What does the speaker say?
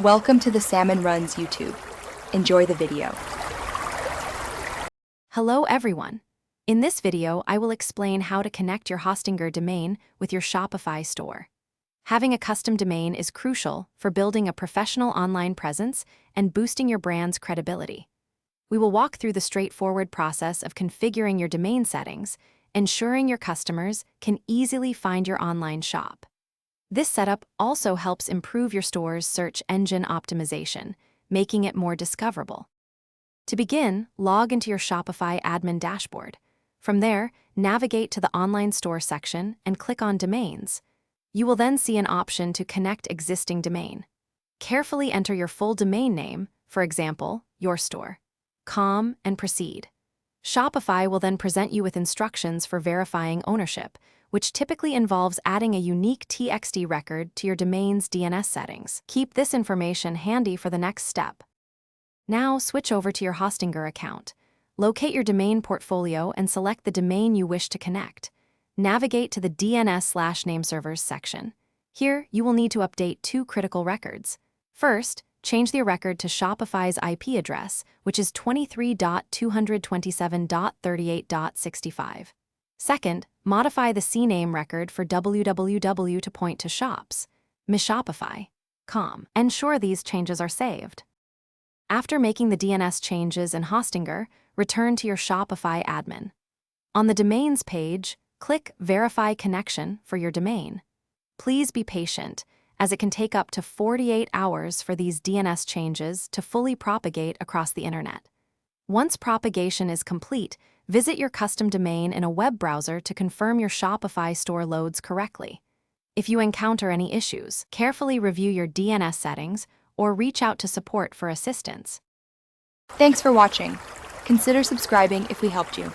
Welcome to the Salmon Runs YouTube. Enjoy the video. Hello everyone. In this video, I will explain how to connect your Hostinger domain with your Shopify store. Having a custom domain is crucial for building a professional online presence and boosting your brand's credibility. We will walk through the straightforward process of configuring your domain settings, ensuring your customers can easily find your online shop. This setup also helps improve your store's search engine optimization, making it more discoverable. To begin, log into your Shopify admin dashboard. From there, navigate to the Online Store section and click on Domains. You will then see an option to connect existing domain. Carefully enter your full domain name, for example, your store. And proceed. Shopify will then present you with instructions for verifying ownership, which typically involves adding a unique TXT record to your domain's DNS settings. Keep this information handy for the next step. Now switch over to your Hostinger account. Locate your domain portfolio and select the domain you wish to connect. Navigate to the DNS/nameservers section. Here, you will need to update two critical records. First, change the record to Shopify's IP address, which is 23.227.38.65. Second, modify the CNAME record for www to point to shops, Shopify.com. Ensure these changes are saved. After making the DNS changes in Hostinger, return to your Shopify admin. On the Domains page, click Verify Connection for your domain. Please be patient, as it can take up to 48 hours for these DNS changes to fully propagate across the internet. Once propagation is complete, visit your custom domain in a web browser to confirm your Shopify store loads correctly. If you encounter any issues, carefully review your DNS settings or reach out to support for assistance. Thanks for watching. Consider subscribing if we helped you.